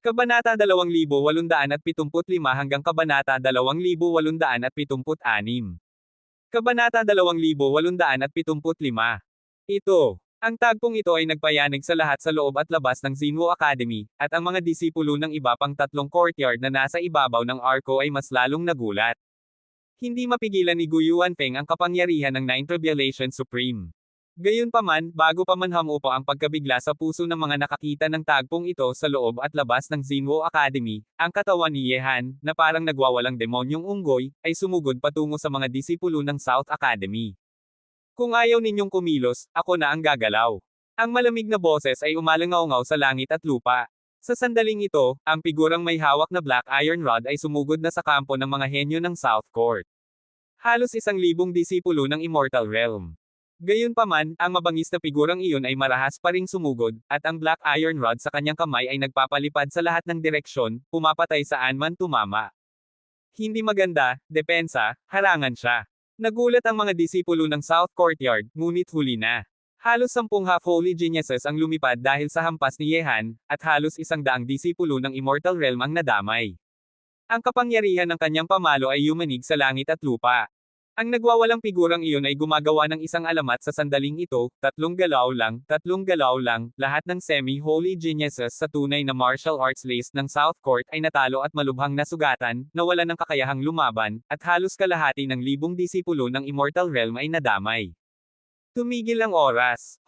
Kabanata 2875 hanggang Kabanata 2876. Kabanata 2875. Ito. Ang tagpong ito ay nagpayanig sa lahat sa loob at labas ng Xinwu Academy, at ang mga disipulo ng iba pang tatlong courtyard na nasa ibabaw ng arko ay mas lalong nagulat. Hindi mapigilan ni Gu Yuanpeng ang kapangyarihan ng Ninth Revelation Supreme. Gayunpaman, bago pa man humupa ang pagkabigla sa puso ng mga nakakita ng tagpong ito sa loob at labas ng Xinwu Academy, ang katawan ni Yehan, na parang nagwawalang demonyong unggoy, ay sumugod patungo sa mga disipulo ng South Academy. Kung ayaw ninyong kumilos, ako na ang gagalaw. Ang malamig na boses ay umalangaw sa langit at lupa. Sa sandaling ito, ang figurang may hawak na black iron rod ay sumugod na sa kampo ng mga henyo ng South Court. Halos 1,000 disipulo ng Immortal Realm. Gayunpaman, ang mabangis na figurang iyon ay marahas pa ring sumugod, at ang black iron rod sa kanyang kamay ay nagpapalipad sa lahat ng direksyon, pumapatay saan man tumama. Hindi maganda, depensa, harangan siya. Nagulat ang mga disipulo ng South Courtyard, ngunit huli na. Halos 10 half-holy geniuses ang lumipad dahil sa hampas ni Yehan, at halos 100 disipulo ng Immortal Realm ang nadamay. Ang kapangyarihan ng kanyang pamalo ay yumanig sa langit at lupa. Ang nagwawalang figurang iyon ay gumagawa ng isang alamat sa sandaling ito, 3 galaw lang, lahat ng semi-holy geniuses sa tunay na martial arts list ng South Court ay natalo at malubhang nasugatan, nawalan ng kakayahang lumaban, at halos kalahati ng 1,000 disipulo ng Immortal Realm ay nadamay. Tumigil ang oras.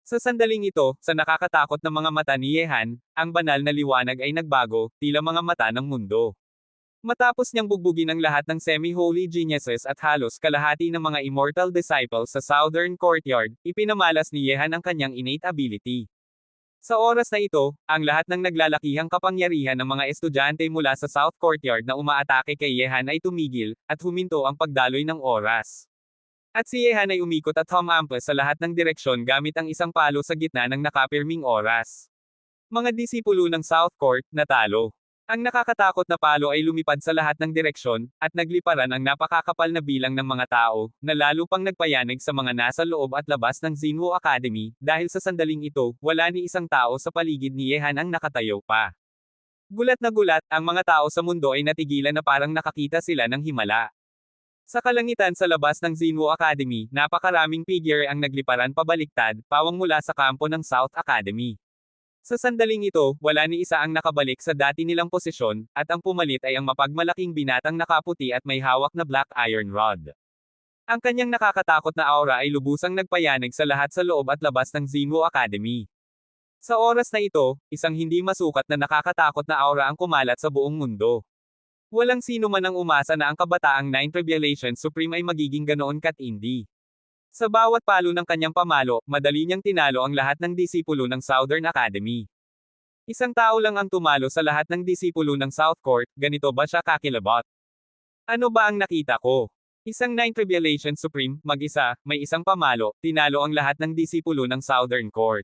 Sa sandaling ito, sa nakakatakot na mga mata ni Yehan, ang banal na liwanag ay nagbago, tila mga mata ng mundo. Matapos niyang bugbugin ang lahat ng semi-holy geniuses at halos kalahati ng mga immortal disciples sa Southern Courtyard, ipinamalas ni Yehan ang kanyang innate ability. Sa oras na ito, ang lahat ng naglalakihang kapangyarihan ng mga estudyante mula sa South Courtyard na umaatake kay Yehan ay tumigil, at huminto ang pagdaloy ng oras. At si Yehan ay umikot at humampas sa lahat ng direksyon gamit ang isang palo sa gitna ng nakapirming oras. Mga disipulo ng South Court, natalo. Ang nakakatakot na palo ay lumipad sa lahat ng direksyon, at nagliparan ang napakakapal na bilang ng mga tao, na lalo pang nagpayanig sa mga nasa loob at labas ng Xinwu Academy, dahil sa sandaling ito, wala ni isang tao sa paligid ni Yehan ang nakatayo pa. Gulat na gulat, ang mga tao sa mundo ay natigilan na parang nakakita sila ng himala. Sa kalangitan sa labas ng Xinwu Academy, napakaraming figure ang nagliparan pabaliktad, pawang mula sa kampo ng South Academy. Sa sandaling ito, wala ni isa ang nakabalik sa dati nilang posisyon, at ang pumalit ay ang mapagmalaking binatang nakaputi at may hawak na black iron rod. Ang kanyang nakakatakot na aura ay lubusang nagpayanig sa lahat sa loob at labas ng Xinwu Academy. Sa oras na ito, isang hindi masukat na nakakatakot na aura ang kumalat sa buong mundo. Walang sino man ang umasa na ang kabataang Ninth Revelation Supreme ay magiging ganoon katindi. Sa bawat palo ng kanyang pamalo, madali niyang tinalo ang lahat ng disipulo ng Southern Academy. Isang tao lang ang tumalo sa lahat ng disipulo ng South Court, ganito ba siya kakilabot? Ano ba ang nakita ko? Isang Ninth Revelation Supreme, mag-isa, may isang pamalo, tinalo ang lahat ng disipulo ng Southern Court.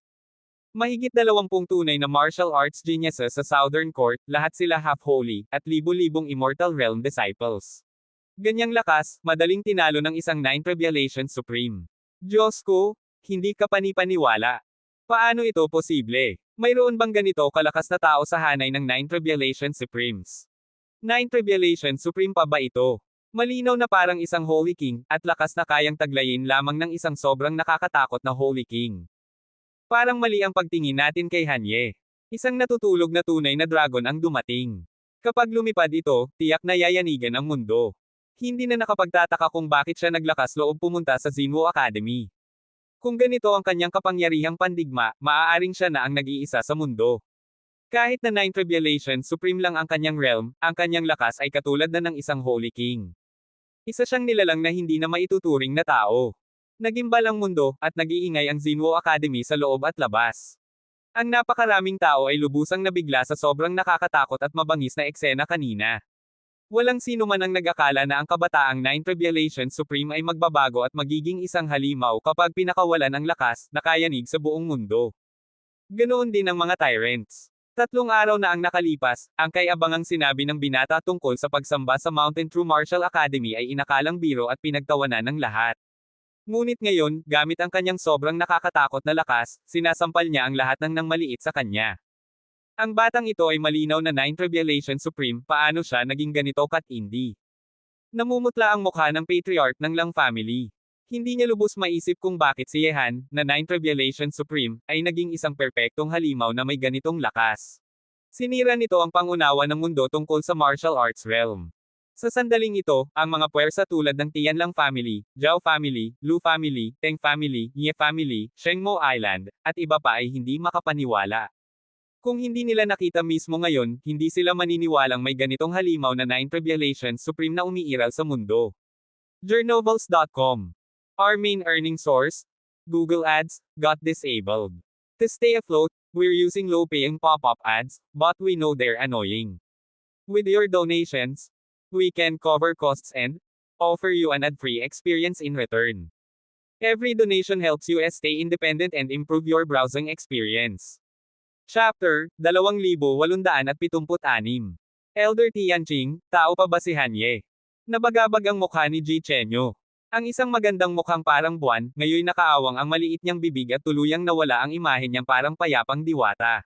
Mahigit 20 tunay na martial arts geniuses sa Southern Court, lahat sila half-holy, at libo-libong Immortal Realm disciples. Ganyang lakas, madaling tinalo ng isang Ninth Revelation Supreme. Diyos ko, hindi ka panipaniwala. Paano ito posible? Mayroon bang ganito kalakas na tao sa hanay ng Ninth Revelation Supremes? Ninth Revelation Supreme pa ba ito? Malinaw na parang isang Holy King, at lakas na kayang taglayin lamang ng isang sobrang nakakatakot na Holy King. Parang mali ang pagtingin natin kay Hanye. Isang natutulog na tunay na dragon ang dumating. Kapag lumipad ito, tiyak na yayanigan ang mundo. Hindi na nakapagtataka kung bakit siya naglakas loob pumunta sa Xinwu Academy. Kung ganito ang kanyang kapangyarihang pandigma, maaaring siya na ang nag-iisa sa mundo. Kahit na Ninth Revelation Supreme lang ang kanyang realm, ang kanyang lakas ay katulad na ng isang Holy King. Isa siyang nilalang na hindi na maituturing na tao. Nagimbal ang mundo, at nag-iingay ang Xinwu Academy sa loob at labas. Ang napakaraming tao ay lubusang nabigla sa sobrang nakakatakot at mabangis na eksena kanina. Walang sino man ang nag-akala na ang kabataang Ninth Revelation Supreme ay magbabago at magiging isang halimaw kapag pinakawalan ang lakas, nakayanig sa buong mundo. Ganoon din ang mga tyrants. 3 araw na ang nakalipas, ang kay-abangang sinabi ng binata tungkol sa pagsamba sa Mountain True Martial Academy ay inakalang biro at pinagtawanan ng lahat. Ngunit ngayon, gamit ang kanyang sobrang nakakatakot na lakas, sinasampal niya ang lahat ng nang maliit sa kanya. Ang batang ito ay malinaw na Nine Tribulation Supreme, paano siya naging ganito katindi? Namumutla ang mukha ng patriarch ng Lang family. Hindi niya lubos maisip kung bakit si Yehan, na Nine Tribulation Supreme, ay naging isang perpektong halimaw na may ganitong lakas. Sinira nito ang pangunawa ng mundo tungkol sa martial arts realm. Sa sandaling ito, ang mga puwersa tulad ng Tianlang family, Zhao family, Lu family, Teng family, Ye family, Shengmo Island, at iba pa ay hindi makapaniwala. Kung hindi nila nakita mismo ngayon, hindi sila maniniwalang may ganitong halimaw na Nine Tribulation Supreme na umiiral sa mundo. Journovals.com. Our main earning source? Google Ads, got disabled. To stay afloat, we're using low-paying pop-up ads, but we know they're annoying. With your donations, we can cover costs and offer you an ad-free experience in return. Every donation helps you stay independent and improve your browsing experience. Chapter 2876. Elder Tianqing, tao pa ba si Hanye? Nabagabag ang mukha ni Ji Chenyo. Ang isang magandang mukhang parang buwan, ngayon nakaawang ang maliit niyang bibig at tuluyang nawala ang imahe niyang parang payapang diwata.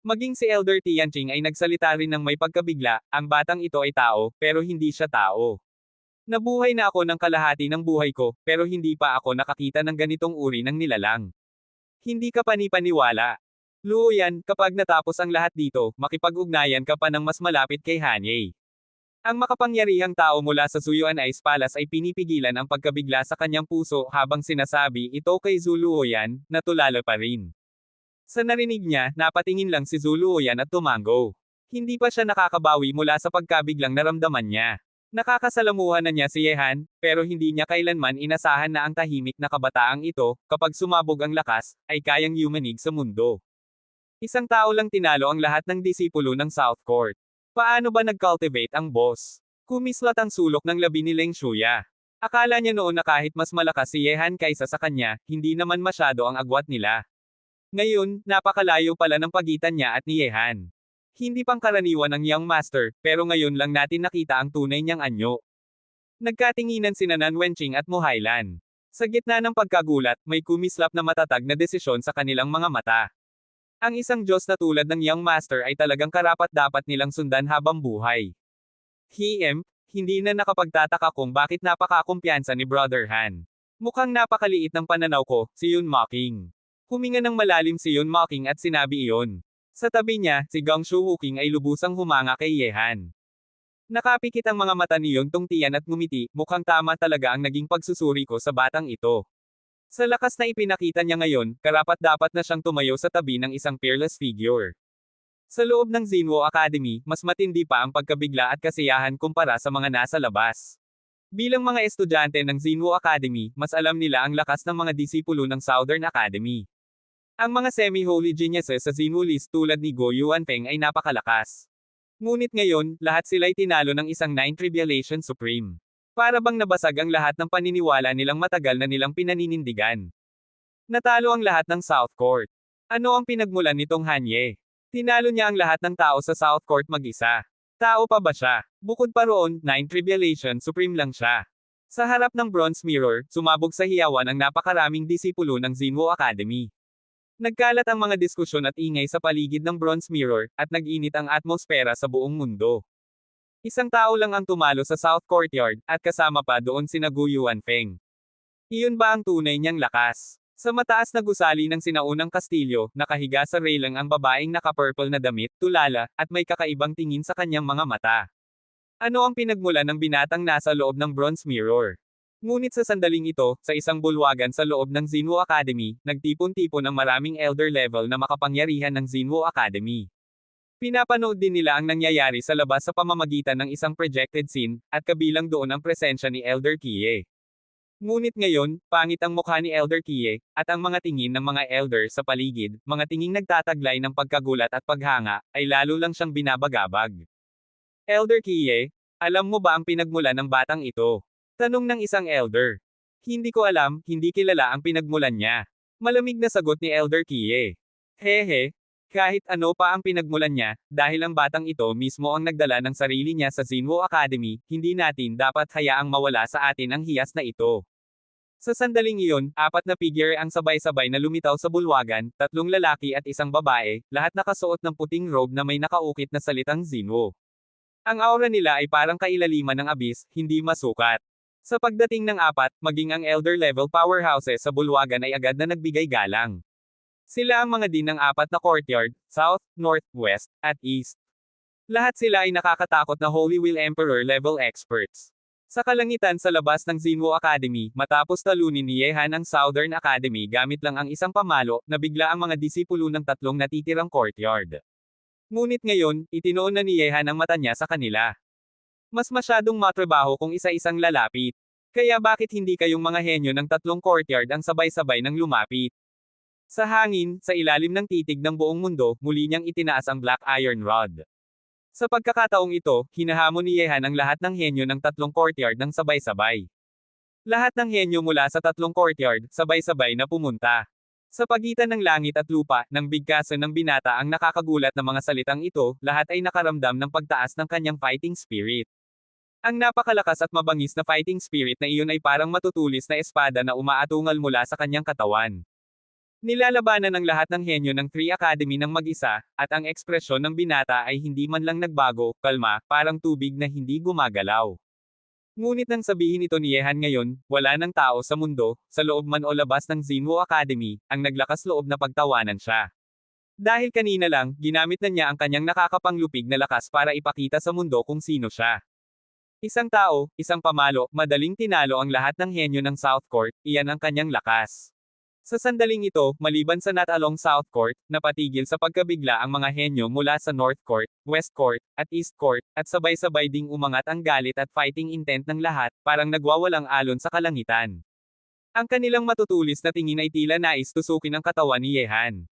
Maging si Elder Tianqing ay nagsalita rin ng may pagkabigla, ang batang ito ay tao, pero hindi siya tao. Nabuhay na ako ng kalahati ng buhay ko, pero hindi pa ako nakakita ng ganitong uri ng nilalang. Hindi ka panipaniwala. Luoyan, kapag natapos ang lahat dito, makipag-ugnayan ka pa ng mas malapit kay Hanye. Ang makapangyarihang tao mula sa Suyuan Ice Palace ay pinipigilan ang pagkabigla sa kanyang puso habang sinasabi ito kay Zuluoyan, na tulala pa rin. Sa narinig niya, napatingin lang si Zuluoyan at tumango. Hindi pa siya nakakabawi mula sa pagkabiglang naramdaman niya. Nakakasalamuhan na niya si Yehan, pero hindi niya kailanman inasahan na ang tahimik na kabataang ito, kapag sumabog ang lakas, ay kayang yumanig sa mundo. Isang tao lang tinalo ang lahat ng disipulo ng South Court. Paano ba nag-cultivate ang boss? Kumislat ang sulok ng labi ni Leng Shuya. Akala niya noon na kahit mas malakas si Yehan kaysa sa kanya, hindi naman masyado ang agwat nila. Ngayon, napakalayo pala ng pagitan niya at ni Yehan. Hindi pangkaraniwan ang Young Master, pero ngayon lang natin nakita ang tunay niyang anyo. Nagkatinginan sina Nan Wenqing at Mo Hailan. Sa gitna ng pagkagulat, may kumislap na matatag na desisyon sa kanilang mga mata. Ang isang Diyos na tulad ng Young Master ay talagang karapat-dapat nilang sundan habang buhay. Hindi na nakapagtataka kung bakit napakakumpiyansa ni Brother Han. Mukhang napakaliit ng pananaw ko, si Yun Mocking. Huminga ng malalim si Yun Mocking at sinabi iyon. Sa tabi niya, si Gong Shu Wuking ay lubusang humanga kay Yehan. Nakapikit ang mga mata ni Yun Tongtian at ngumiti, mukhang tama talaga ang naging pagsusuri ko sa batang ito. Sa lakas na ipinakita niya ngayon, karapat-dapat na siyang tumayo sa tabi ng isang peerless figure. Sa loob ng Xinwo Academy, mas matindi pa ang pagkabigla at kasiyahan kumpara sa mga nasa labas. Bilang mga estudyante ng Xinwo Academy, mas alam nila ang lakas ng mga disipulo ng Southern Academy. Ang mga semi-holy geniuses sa Xinwo list tulad ni Go Yuanpeng ay napakalakas. Ngunit ngayon, lahat sila'y tinalo ng isang Nine Tribulation Supreme. Para bang nabasag ang lahat ng paniniwala nilang matagal na nilang pinaninindigan. Natalo ang lahat ng South Court. Ano ang pinagmulan nitong Hanye? Tinalo niya ang lahat ng tao sa South Court mag-isa. Tao pa ba siya? Bukod pa roon, Nine Tribulation Supreme lang siya. Sa harap ng Bronze Mirror, sumabog sa hiyawan ang napakaraming disipulo ng Xinwo Academy. Nagkalat ang mga diskusyon at ingay sa paligid ng Bronze Mirror, at nag-init ang atmosfera sa buong mundo. Isang tao lang ang tumalo sa South Courtyard, at kasama pa doon sina Gu Yuanfeng. Iyon ba ang tunay niyang lakas? Sa mataas na gusali ng sinaunang kastilyo, nakahiga sa railing ang babaeng naka-purple na damit, tulala, at may kakaibang tingin sa kanyang mga mata. Ano ang pinagmulan ng binatang nasa loob ng Bronze Mirror? Ngunit sa sandaling ito, sa isang bulwagan sa loob ng Xinwo Academy, nagtipon-tipon ang maraming elder level na makapangyarihan ng Xinwo Academy. Pinapanood din nila ang nangyayari sa labas sa pamamagitan ng isang projected scene, at kabilang doon ang presensya ni Elder Kie. Ngunit ngayon, pangit ang mukha ni Elder Kie, at ang mga tingin ng mga elder sa paligid, mga tinging nagtataglay ng pagkagulat at paghanga, ay lalo lang siyang binabagabag. Elder Kie, alam mo ba ang pinagmulan ng batang ito? Tanong ng isang elder. Hindi ko alam, hindi kilala ang pinagmulan niya. Malamig na sagot ni Elder Kie. Hehe. Kahit ano pa ang pinagmulan niya, dahil ang batang ito mismo ang nagdala ng sarili niya sa Xinwo Academy, hindi natin dapat hayaang mawala sa atin ang hiyas na ito. Sa sandaling iyon, 4 na figure ang sabay-sabay na lumitaw sa bulwagan, 3 lalaki at isang babae, lahat nakasuot ng puting robe na may nakaukit na salitang Zinwo. Ang aura nila ay parang kailaliman ng abyss, hindi masukat. Sa pagdating ng 4, maging ang elder level powerhouses sa bulwagan ay agad na nagbigay galang. Sila ang mga din ng 4 na courtyard, South, North, West, at East. Lahat sila ay nakakatakot na Holy Wheel Emperor level experts. Sa kalangitan sa labas ng Zinwo Academy, matapos talunin ni Yehan ang Southern Academy gamit lang ang isang pamalo, nabigla ang mga disipulo ng 3 natitirang courtyard. Ngunit ngayon, itinoon na ni Yehan ang mata niya sa kanila. Mas masyadong matrabaho kung isa-isang lalapit. Kaya bakit hindi kayong mga henyo ng 3 courtyard ang sabay-sabay ng lumapit? Sa hangin, sa ilalim ng titig ng buong mundo, muli niyang itinaas ang Black Iron Rod. Sa pagkakataong ito, hinahamon ni Yehan ang lahat ng henyo ng 3 courtyard ng sabay-sabay. Lahat ng henyo mula sa 3 courtyard, sabay-sabay na pumunta. Sa pagitan ng langit at lupa, ng bigkasan ng binata ang nakakagulat na mga salitang ito, lahat ay nakaramdam ng pagtaas ng kanyang fighting spirit. Ang napakalakas at mabangis na fighting spirit na iyon ay parang matutulis na espada na umaatungal mula sa kanyang katawan. Nilalabanan ng lahat ng henyo ng 3 Academy ng mag-isa, at ang ekspresyon ng binata ay hindi man lang nagbago, kalma, parang tubig na hindi gumagalaw. Ngunit nang sabihin ito ni Yehan ngayon, wala ng tao sa mundo, sa loob man o labas ng Zinwo Academy, ang naglakas loob na pagtawanan siya. Dahil kanina lang, ginamit na niya ang kanyang nakakapanglupig na lakas para ipakita sa mundo kung sino siya. Isang tao, isang pamalo, madaling tinalo ang lahat ng henyo ng South Court, iyan ang kanyang lakas. Sa sandaling ito, maliban sa not along South Court, napatigil sa pagkabigla ang mga henyo mula sa North Court, West Court, at East Court, at sabay-sabay ding umangat ang galit at fighting intent ng lahat, parang nagwawalang alon sa kalangitan. Ang kanilang matutulis na tingin ay tila nais tusukin ang katawan ni Yehan.